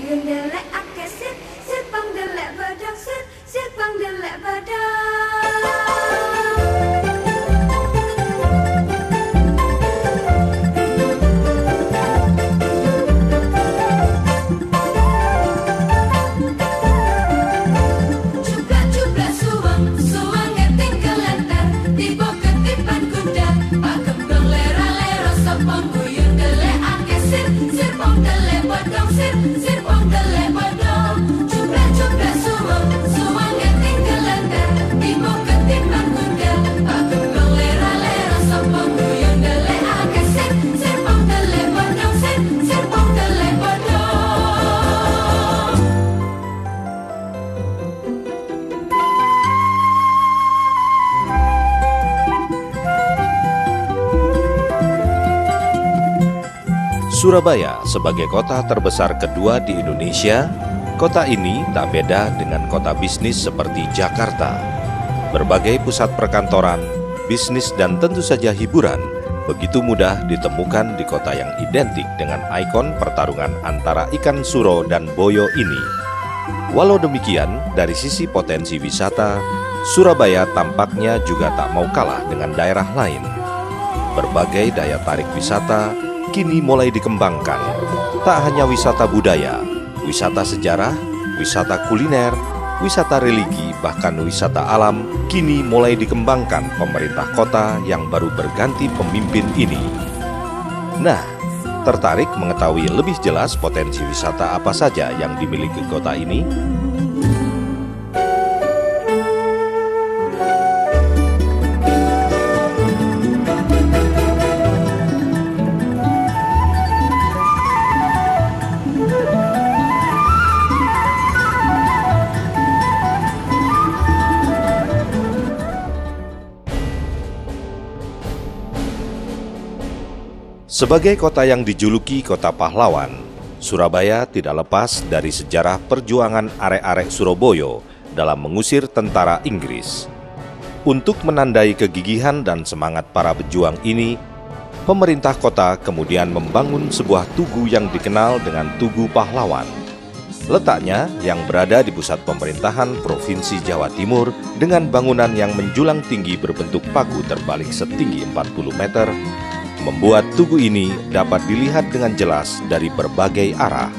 buyung delek akeh sir, sir pang delek badang sir, sir pang delek badang. Surabaya sebagai kota terbesar kedua di Indonesia, kota ini tak beda dengan kota bisnis seperti Jakarta. Berbagai pusat perkantoran, bisnis dan tentu saja hiburan begitu mudah ditemukan di kota yang identik dengan ikon pertarungan antara ikan suro dan boyo ini. Walau demikian, dari sisi potensi wisata, Surabaya tampaknya juga tak mau kalah dengan daerah lain. Berbagai daya tarik wisata kini mulai dikembangkan. Tak hanya wisata budaya, wisata sejarah, wisata kuliner, wisata religi, bahkan wisata alam kini mulai dikembangkan pemerintah kota yang baru berganti pemimpin ini. Nah, tertarik mengetahui lebih jelas potensi wisata apa saja yang dimiliki kota ini? Sebagai kota yang dijuluki kota pahlawan, Surabaya tidak lepas dari sejarah perjuangan arek-arek Surabaya dalam mengusir tentara Inggris. Untuk menandai kegigihan dan semangat para pejuang ini, pemerintah kota kemudian membangun sebuah tugu yang dikenal dengan Tugu Pahlawan. Letaknya yang berada di pusat pemerintahan Provinsi Jawa Timur dengan bangunan yang menjulang tinggi berbentuk paku terbalik setinggi 40 meter, membuat tugu ini dapat dilihat dengan jelas dari berbagai arah.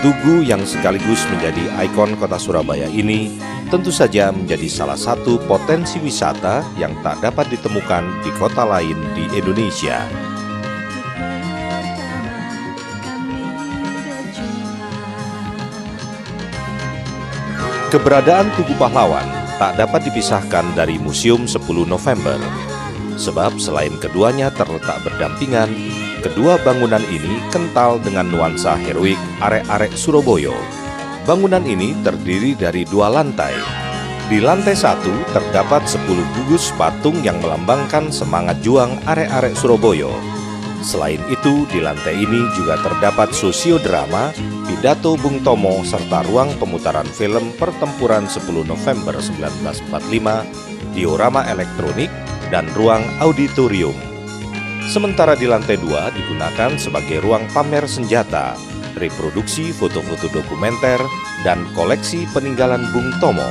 Tugu yang sekaligus menjadi ikon kota Surabaya ini tentu saja menjadi salah satu potensi wisata yang tak dapat ditemukan di kota lain di Indonesia. Keberadaan Tugu Pahlawan tak dapat dipisahkan dari Museum 10 November. Sebab selain keduanya terletak berdampingan, kedua bangunan ini kental dengan nuansa heroik arek-arek Surabaya. Bangunan ini terdiri dari 2 lantai. Di lantai 1 terdapat 10 gugus patung yang melambangkan semangat juang arek-arek Surabaya. Selain itu, di lantai ini juga terdapat sosiodrama, pidato Bung Tomo, serta ruang pemutaran film Pertempuran 10 November 1945, diorama elektronik, dan ruang auditorium. Sementara di lantai 2 digunakan sebagai ruang pamer senjata, reproduksi foto-foto dokumenter, dan koleksi peninggalan Bung Tomo.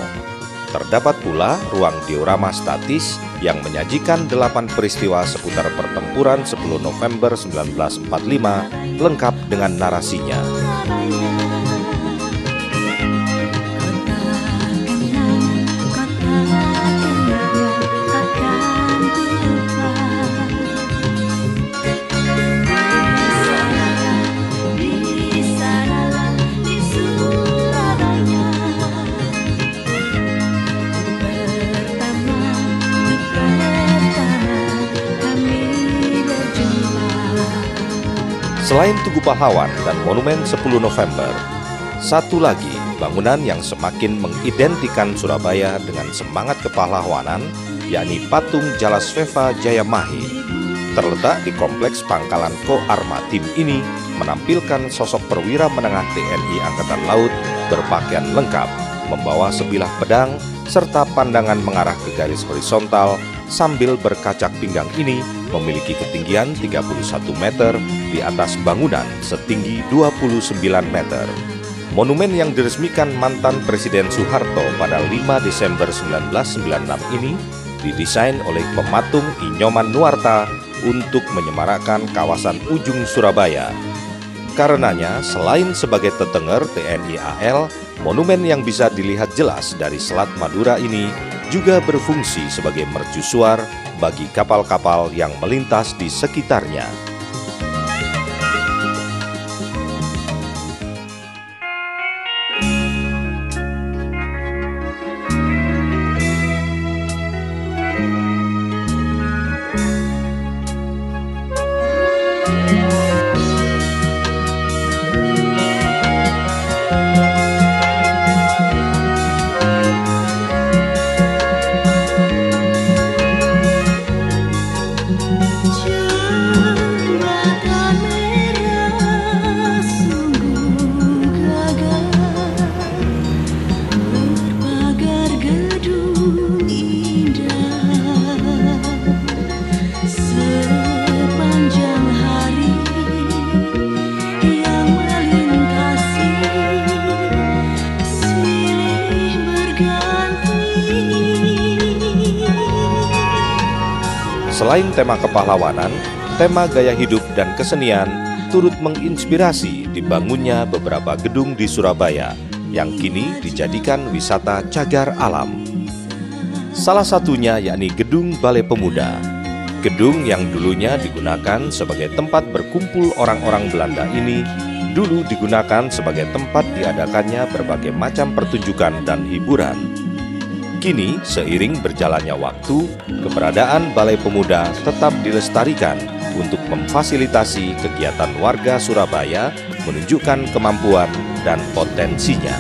Terdapat pula ruang diorama statis yang menyajikan 8 peristiwa seputar pertempuran 10 November 1945 lengkap dengan narasinya. Selain Tugu Pahlawan dan Monumen 10 November, satu lagi bangunan yang semakin mengidentikan Surabaya dengan semangat kepahlawanan, yakni Patung Jalasveva Jayamahe. Terletak di kompleks Pangkalan Ko-Armatim ini menampilkan sosok perwira menengah TNI Angkatan Laut berpakaian lengkap, membawa sebilah pedang, serta pandangan mengarah ke garis horizontal sambil berkacak pinggang ini memiliki ketinggian 31 meter di atas bangunan setinggi 29 meter. Monumen yang diresmikan mantan Presiden Soeharto pada 5 Desember 1996 ini didesain oleh pematung Inyoman Nuarta untuk menyemarakkan kawasan ujung Surabaya. Karenanya, selain sebagai tetenger TNI AL, monumen yang bisa dilihat jelas dari Selat Madura ini juga berfungsi sebagai mercusuar bagi kapal-kapal yang melintas di sekitarnya. Selain tema kepahlawanan, tema gaya hidup dan kesenian turut menginspirasi dibangunnya beberapa gedung di Surabaya yang kini dijadikan wisata cagar alam. Salah satunya yakni Gedung Balai Pemuda. Gedung yang dulunya digunakan sebagai tempat berkumpul orang-orang Belanda ini dulu digunakan sebagai tempat diadakannya berbagai macam pertunjukan dan hiburan. Kini, seiring berjalannya waktu, keberadaan Balai Pemuda tetap dilestarikan untuk memfasilitasi kegiatan warga Surabaya menunjukkan kemampuan dan potensinya.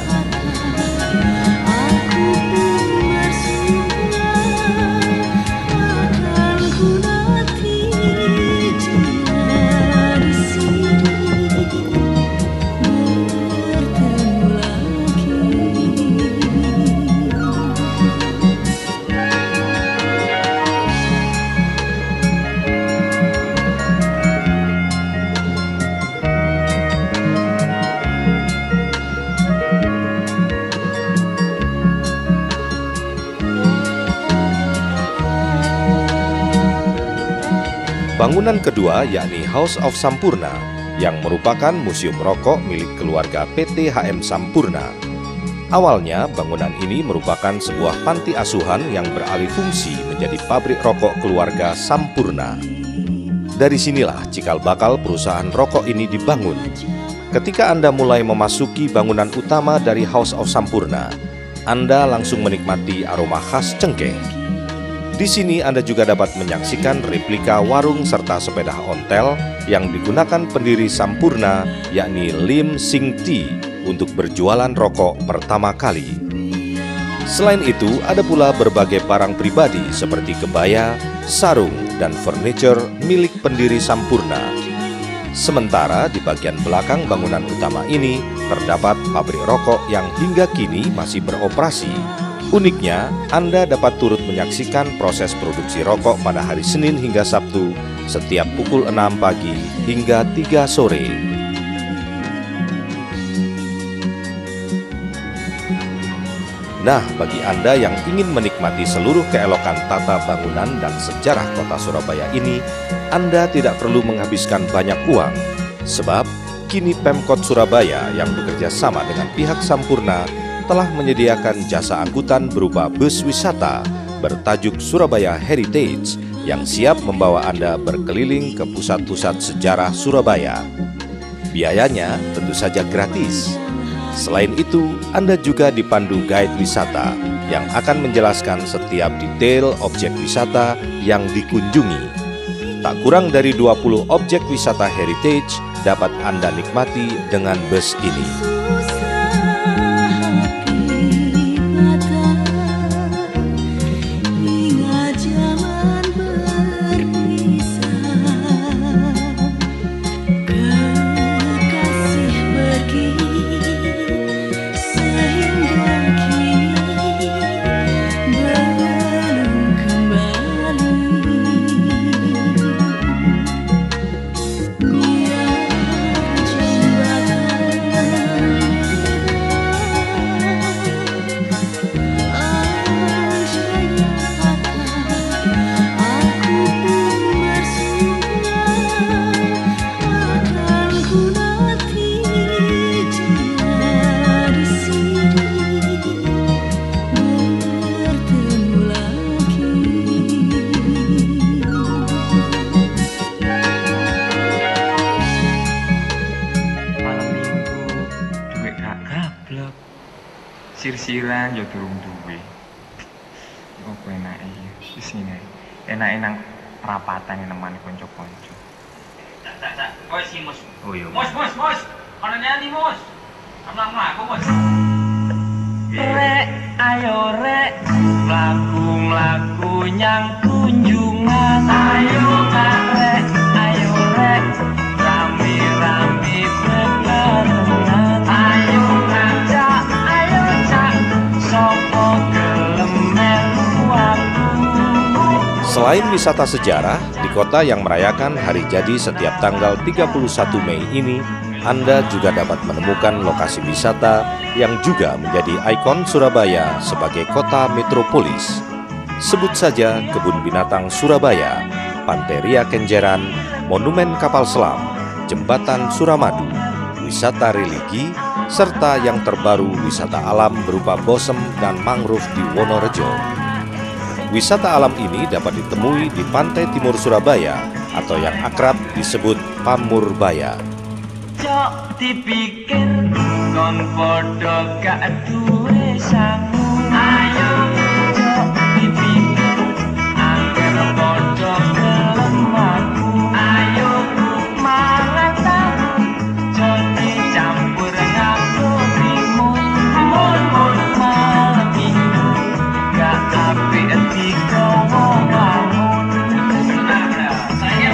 Bangunan kedua yakni House of Sampurna yang merupakan museum rokok milik keluarga PT HM Sampurna. Awalnya bangunan ini merupakan sebuah panti asuhan yang beralih fungsi menjadi pabrik rokok keluarga Sampurna. Dari sinilah cikal bakal perusahaan rokok ini dibangun. Ketika Anda mulai memasuki bangunan utama dari House of Sampurna, Anda langsung menikmati aroma khas cengkeh. Di sini Anda juga dapat menyaksikan replika warung serta sepeda ontel yang digunakan pendiri Sampurna, yakni Lim Sing Ti, untuk berjualan rokok pertama kali. Selain itu, ada pula berbagai barang pribadi seperti kebaya, sarung, dan furniture milik pendiri Sampurna. Sementara di bagian belakang bangunan utama ini terdapat pabrik rokok yang hingga kini masih beroperasi. Uniknya, Anda dapat turut menyaksikan proses produksi rokok pada hari Senin hingga Sabtu setiap pukul 6 pagi hingga 3 sore. Nah, bagi Anda yang ingin menikmati seluruh keelokan tata bangunan dan sejarah kota Surabaya ini, Anda tidak perlu menghabiskan banyak uang, sebab kini Pemkot Surabaya yang bekerja sama dengan pihak Sampurna telah menyediakan jasa angkutan berupa bus wisata bertajuk Surabaya Heritage yang siap membawa Anda berkeliling ke pusat-pusat sejarah Surabaya. Biayanya tentu saja gratis. Selain itu, Anda juga dipandu guide wisata yang akan menjelaskan setiap detail objek wisata yang dikunjungi. Tak kurang dari 20 objek wisata heritage dapat Anda nikmati dengan bus ini. plesiran ya durung duwe. Opo enake iki? Wis ngene. Enake nang rapatan nemani kanca-kanca. Tak. Oh, si Mus. Oh iya. Mus. Ono nyanyi, Mus. Amlang-mlaku, Mus. Rek, ayo rek, mlaku-mlaku nyang kunjungan. Ayo rek, rame-rame bebarengan. Ayo cak, sopo gelem melu aku. Selain wisata sejarah, di kota yang merayakan hari jadi setiap tanggal 31 Mei ini, Anda juga dapat menemukan lokasi wisata yang juga menjadi ikon Surabaya sebagai kota metropolis. Sebut saja Kebun Binatang Surabaya, Pantai Ria Kenjeran, Monumen Kapal Selam, Jembatan Suramadu, wisata religi, serta yang terbaru wisata alam berupa bosem dan mangrove di Wonorejo. Wisata alam ini dapat ditemui di pantai timur Surabaya atau yang akrab disebut Pamurbaya. Cok dipikir kon podo gak duwe sangu. Ayo cok dipikir angger podo gelem aku. Ayo mangan ta cok dicampur nganggo timun. Mun malam minggu gak apik digowo bangun. Saya makan. Ayo.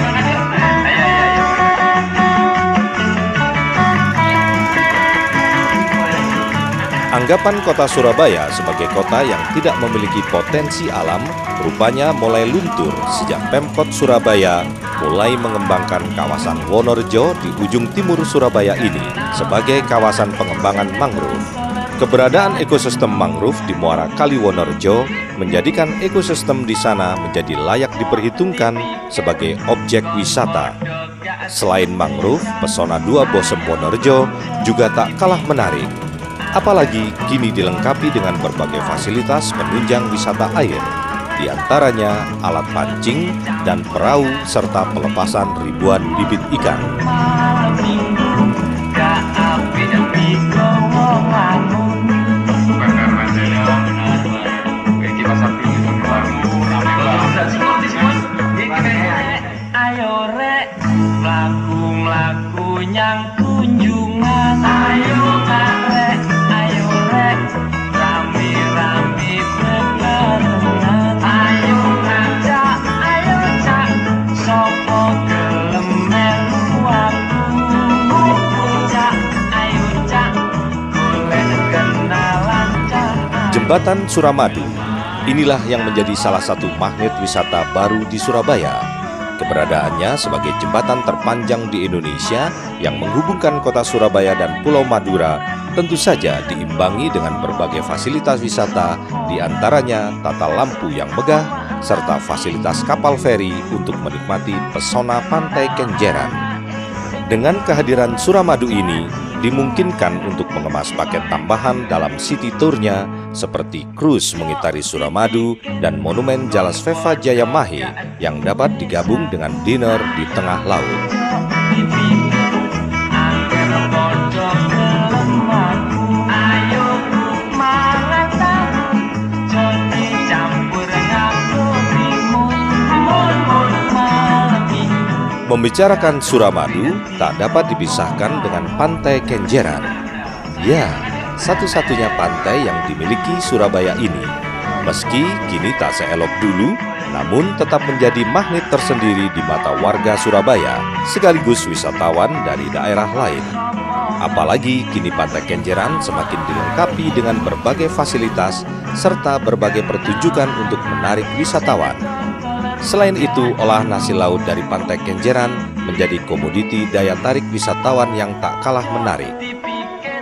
Anggapan kota Surabaya sebagai kota yang tidak memiliki potensi alam rupanya mulai luntur sejak Pemkot Surabaya mulai mengembangkan kawasan Wonorejo di ujung timur Surabaya ini sebagai kawasan pengembangan mangrove. Keberadaan ekosistem mangrove di Muara Kali Wonorejo menjadikan ekosistem di sana menjadi layak diperhitungkan sebagai objek wisata. Selain mangrove, pesona Dua Bosem Wonorejo juga tak kalah menarik. Apalagi kini dilengkapi dengan berbagai fasilitas penunjang wisata air, di antaranya alat pancing dan perahu serta pelepasan ribuan bibit ikan. Ayo rek, mlaku-mlaku nyang kunjungan. Ayo rek, rame-rame bebarengan. Ayo cak, sopo gelem melu aku. Cak, golek kenalan cak. Jembatan Suramadu, inilah yang menjadi salah satu magnet wisata baru di Surabaya. Keberadaannya sebagai jembatan terpanjang di Indonesia yang menghubungkan kota Surabaya dan Pulau Madura tentu saja diimbangi dengan berbagai fasilitas wisata, di antaranya tata lampu yang megah, serta fasilitas kapal feri untuk menikmati pesona Pantai Kenjeran. Dengan kehadiran Suramadu ini, dimungkinkan untuk mengemas paket tambahan dalam city tour-nya seperti cruise mengitari Suramadu dan Monumen Jalasveva Jayamahe yang dapat digabung dengan dinner di tengah laut. Membicarakan Suramadu tak dapat dipisahkan dengan Pantai Kenjeran. Ya, satu-satunya pantai yang dimiliki Surabaya ini. Meski kini tak seelok dulu, namun tetap menjadi magnet tersendiri di mata warga Surabaya, sekaligus wisatawan dari daerah lain. Apalagi kini Pantai Kenjeran semakin dilengkapi dengan berbagai fasilitas serta berbagai pertunjukan untuk menarik wisatawan. Selain itu, olahan hasil laut dari Pantai Kenjeran menjadi komoditi daya tarik wisatawan yang tak kalah menarik.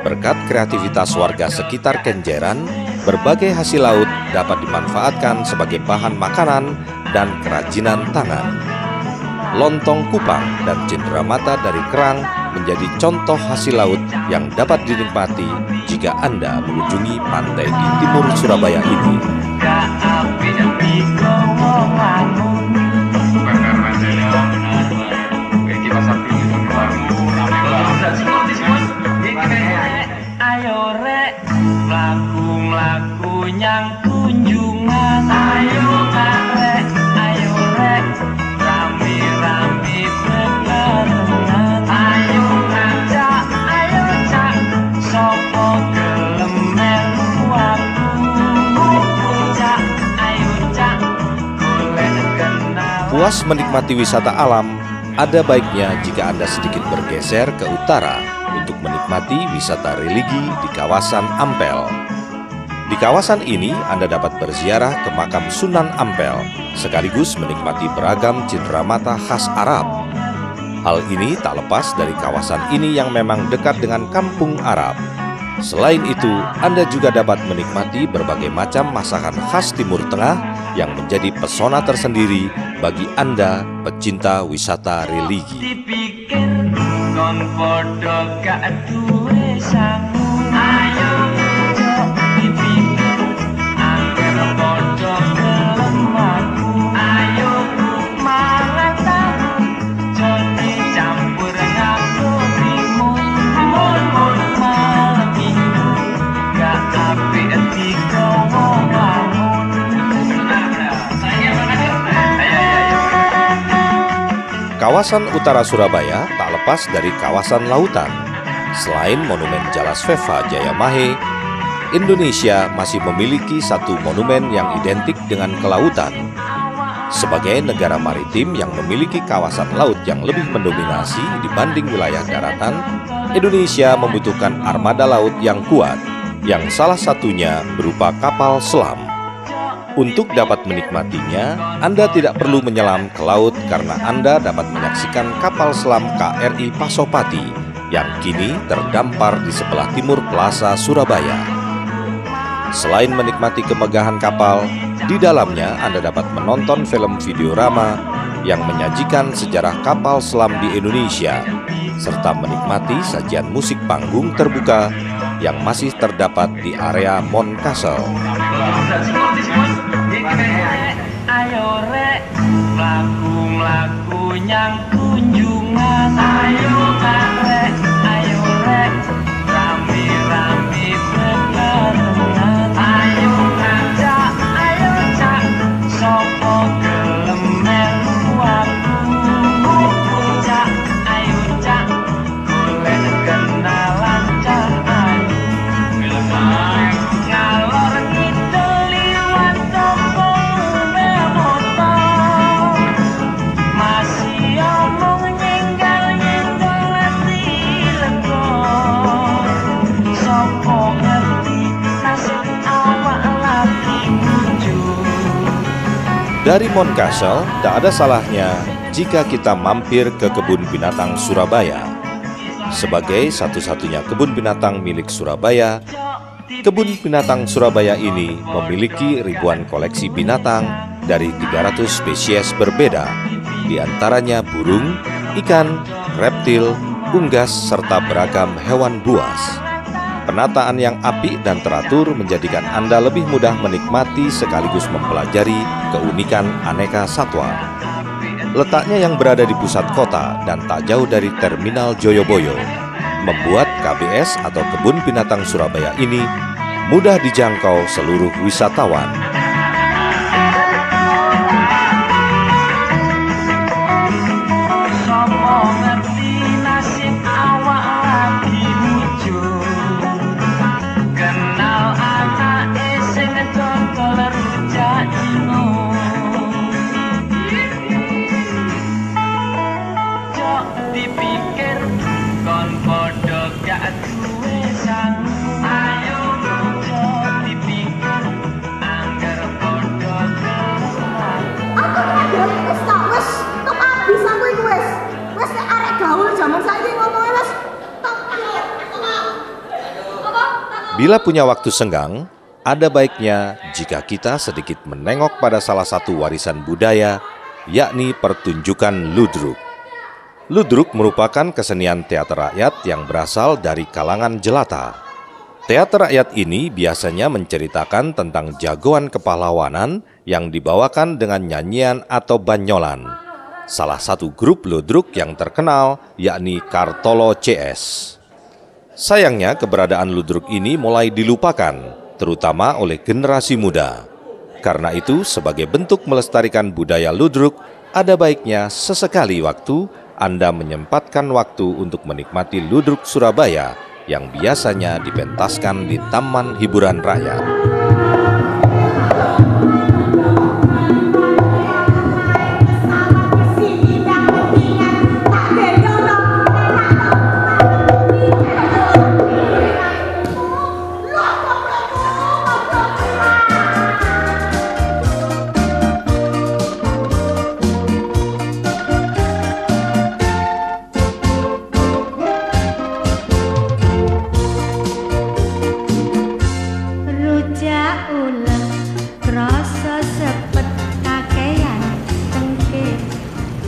Berkat kreativitas warga sekitar Kenjeran, berbagai hasil laut dapat dimanfaatkan sebagai bahan makanan dan kerajinan tangan. Lontong kupang dan cenderamata dari kerang menjadi contoh hasil laut yang dapat dinikmati jika Anda mengunjungi pantai di timur Surabaya ini. Ayo rek, mlaku-mlaku puas menikmati wisata alam, ada baiknya jika Anda sedikit bergeser ke utara untuk menikmati wisata religi di kawasan Ampel. Di kawasan ini Anda dapat berziarah ke makam Sunan Ampel, sekaligus menikmati beragam cenderamata khas Arab. Hal ini tak lepas dari kawasan ini yang memang dekat dengan kampung Arab. Selain itu, Anda juga dapat menikmati berbagai macam masakan khas Timur Tengah yang menjadi pesona tersendiri bagi Anda pecinta wisata religi. Dipikir kon podo gak duwe sangu, ayo cok dipikir angger podo gelem aku, ayo marang tamu jadi campur ngaku timun malam minggu gak apik digowo bangun. Kawasan utara Surabaya tak lepas dari kawasan lautan. Selain Monumen Jalasveva Jayamahe, Indonesia masih memiliki satu monumen yang identik dengan kelautan. Sebagai negara maritim yang memiliki kawasan laut yang lebih mendominasi dibanding wilayah daratan, Indonesia membutuhkan armada laut yang kuat, yang salah satunya berupa kapal selam. Untuk dapat menikmatinya, Anda tidak perlu menyelam ke laut karena Anda dapat menyaksikan kapal selam KRI Pasopati yang kini terdampar di sebelah timur Plaza Surabaya. Selain menikmati kemegahan kapal, di dalamnya Anda dapat menonton film videorama yang menyajikan sejarah kapal selam di Indonesia, serta menikmati sajian musik panggung terbuka yang masih terdapat di area Mount Castle. Ayo rek, mlaku-mlaku nyang kunjungan. Ayo rek, rame-rame bebarengan. Ayo cak, sopo gelem melu aku. Cak, ayo cak, golek kenalan cak ayu. Ngalor ngidul liwat toko memoto, masih omong nyenggal-nyenggal hati lega. Sopo ngerti nasib awak lagi muncul. Dari Mount Castle, tak ada salahnya jika kita mampir ke Kebun Binatang Surabaya. Sebagai satu-satunya kebun binatang milik Surabaya, Kebun Binatang Surabaya ini memiliki ribuan koleksi binatang dari 300 spesies berbeda, di antaranya burung, ikan, reptil, unggas, serta beragam hewan buas. Penataan yang apik dan teratur menjadikan Anda lebih mudah menikmati sekaligus mempelajari keunikan aneka satwa. Letaknya yang berada di pusat kota dan tak jauh dari Terminal Joyoboyo, membuat KBS atau Kebun Binatang Surabaya ini mudah dijangkau seluruh wisatawan. Sopo ngerti nasib awak lagi muncul. Kenal anake sing dodol rujak inung. Cok dipikir kon podo gak duwe sangu. Ayo cok dipikir angger podo gelem. Wes tok abis aku iku wes. Wes nek arek gaul jaman saiki ngomongnya wes tok. Bila punya waktu senggang, ada baiknya jika kita sedikit menengok pada salah satu warisan budaya, yakni pertunjukan ludruk. Ludruk merupakan kesenian teater rakyat yang berasal dari kalangan jelata. Teater rakyat ini biasanya menceritakan tentang jagoan kepahlawanan yang dibawakan dengan nyanyian atau banyolan. Salah satu grup ludruk yang terkenal yakni Kartolo CS. Sayangnya keberadaan ludruk ini mulai dilupakan, terutama oleh generasi muda. Karena itu, sebagai bentuk melestarikan budaya ludruk, ada baiknya sesekali waktu Anda menyempatkan waktu untuk menikmati ludruk Surabaya yang biasanya dipentaskan di Taman Hiburan Rakyat.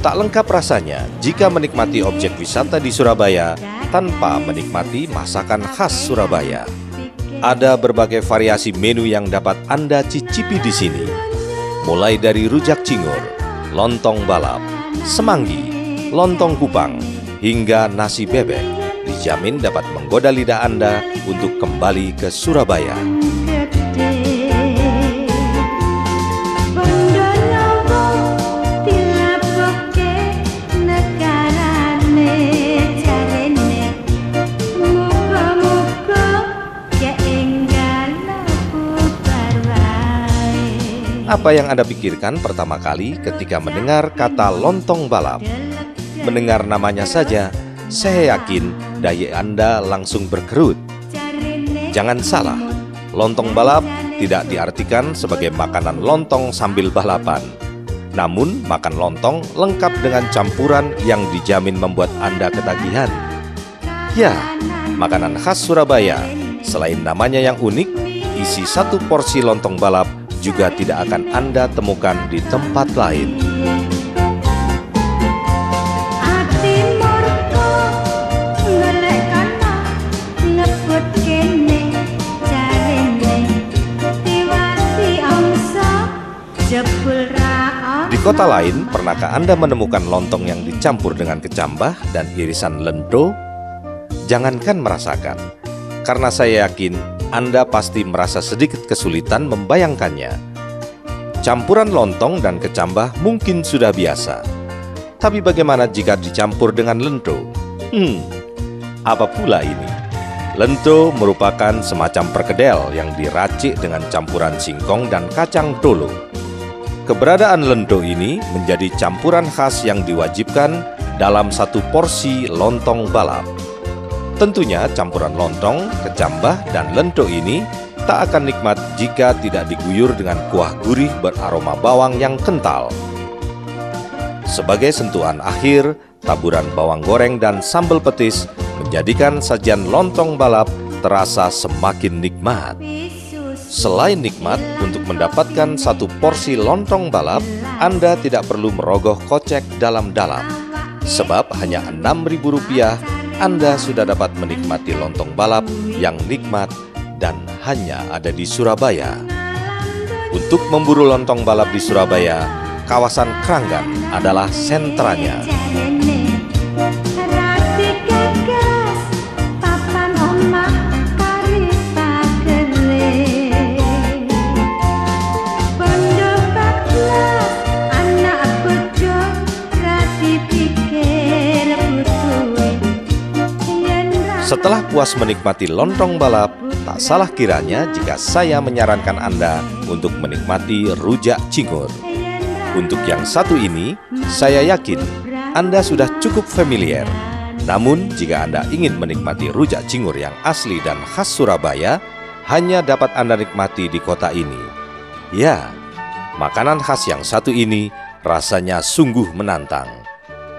Tak lengkap rasanya jika menikmati objek wisata di Surabaya tanpa menikmati masakan khas Surabaya. Ada berbagai variasi menu yang dapat Anda cicipi di sini. Mulai dari rujak cingur, lontong balap, semanggi, lontong kupang, hingga nasi bebek, dijamin dapat menggoda lidah Anda untuk kembali ke Surabaya. Apa yang Anda pikirkan pertama kali ketika mendengar kata lontong balap? Mendengar namanya saja, saya yakin daya Anda langsung berkerut. Jangan salah, lontong balap tidak diartikan sebagai makanan lontong sambil balapan. Namun, makan lontong lengkap dengan campuran yang dijamin membuat Anda ketagihan. Ya, makanan khas Surabaya, selain namanya yang unik, isi satu porsi lontong balap juga tidak akan Anda temukan di tempat lain. Di kota lain, pernahkah Anda menemukan lontong yang dicampur dengan kecambah dan irisan lento? Jangankan merasakan, karena saya yakin Anda pasti merasa sedikit kesulitan membayangkannya. Campuran lontong dan kecambah mungkin sudah biasa. Tapi bagaimana jika dicampur dengan lento? Apa pula ini? Lento merupakan semacam perkedel yang diracik dengan campuran singkong dan kacang tolo. Keberadaan lento ini menjadi campuran khas yang diwajibkan dalam satu porsi lontong balap. Tentunya campuran lontong, kecambah, dan lento ini tak akan nikmat jika tidak diguyur dengan kuah gurih beraroma bawang yang kental. Sebagai sentuhan akhir, taburan bawang goreng dan sambal petis menjadikan sajian lontong balap terasa semakin nikmat. Selain nikmat, untuk mendapatkan satu porsi lontong balap, Anda tidak perlu merogoh kocek dalam-dalam. Sebab hanya Rp6.000 Anda sudah dapat menikmati lontong balap yang nikmat dan hanya ada di Surabaya. Untuk memburu lontong balap di Surabaya, kawasan Kranggan adalah sentranya. Setelah puas menikmati lontong balap, tak salah kiranya jika saya menyarankan Anda untuk menikmati rujak cingur. Untuk yang satu ini, saya yakin Anda sudah cukup familiar. Namun, jika Anda ingin menikmati rujak cingur yang asli dan khas Surabaya, hanya dapat Anda nikmati di kota ini. Ya, makanan khas yang satu ini rasanya sungguh menantang.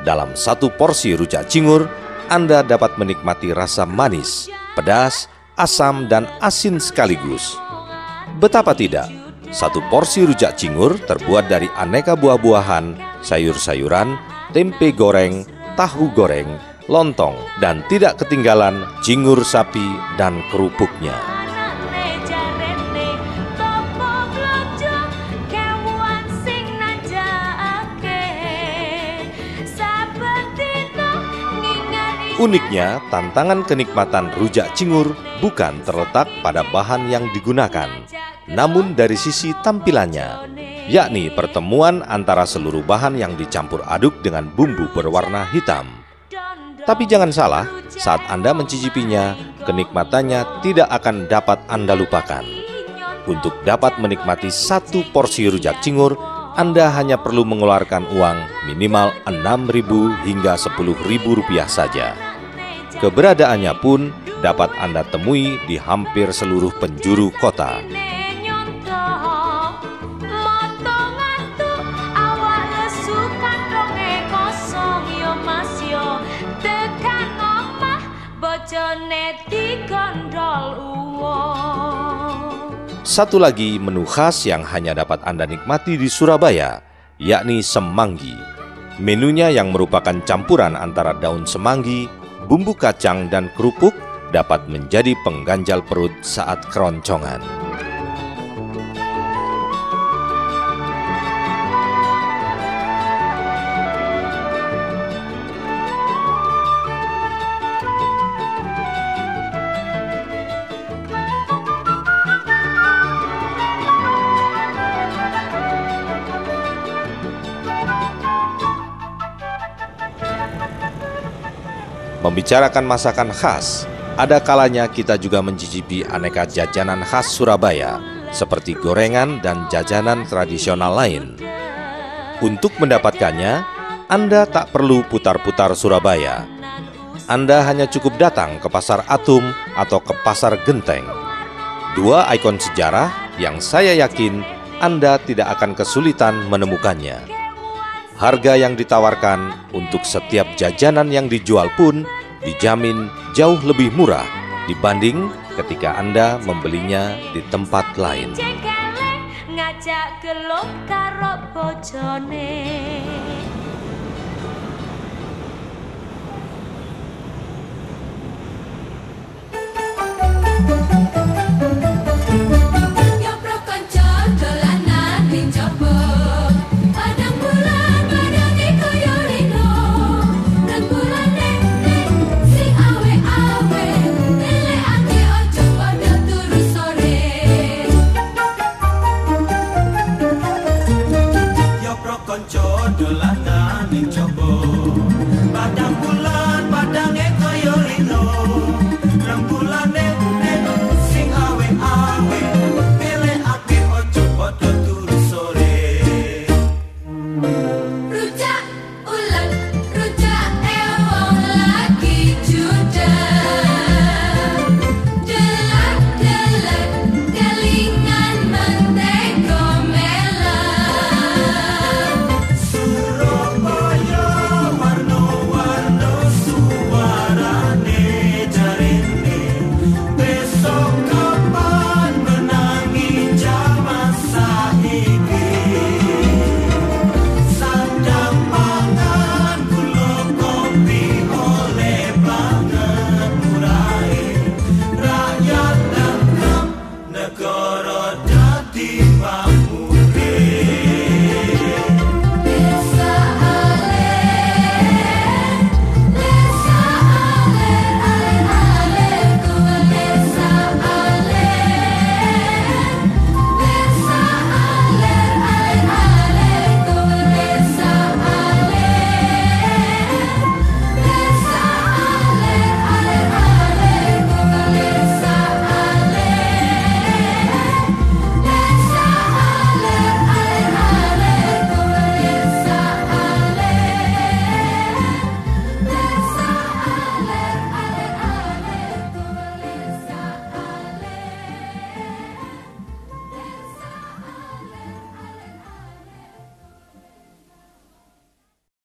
Dalam satu porsi rujak cingur, Anda dapat menikmati rasa manis, pedas, asam, dan asin sekaligus. Betapa tidak, satu porsi rujak cingur terbuat dari aneka buah-buahan, sayur-sayuran, tempe goreng, tahu goreng, lontong, dan tidak ketinggalan cingur sapi dan kerupuknya. Uniknya, tantangan kenikmatan rujak cingur bukan terletak pada bahan yang digunakan, namun dari sisi tampilannya, yakni pertemuan antara seluruh bahan yang dicampur aduk dengan bumbu berwarna hitam. Tapi jangan salah, saat Anda mencicipinya, kenikmatannya tidak akan dapat Anda lupakan. Untuk dapat menikmati satu porsi rujak cingur, Anda hanya perlu mengeluarkan uang minimal Rp6.000 hingga Rp10.000 saja. Keberadaannya pun dapat Anda temui di hampir seluruh penjuru kota. Satu lagi menu khas yang hanya dapat Anda nikmati di Surabaya, yakni semanggi. Menunya yang merupakan campuran antara daun semanggi, bumbu kacang, dan kerupuk dapat menjadi pengganjal perut saat keroncongan. Membicarakan masakan khas, ada kalanya kita juga mencicipi aneka jajanan khas Surabaya, seperti gorengan dan jajanan tradisional lain. Untuk mendapatkannya, Anda tak perlu putar-putar Surabaya. Anda hanya cukup datang ke Pasar Atum atau ke Pasar Genteng. Dua ikon sejarah yang saya yakin Anda tidak akan kesulitan menemukannya. Harga yang ditawarkan untuk setiap jajanan yang dijual pun dijamin jauh lebih murah dibanding ketika Anda membelinya di tempat lain. Ngajak gelok karo bojone. Konco dolanan ning coba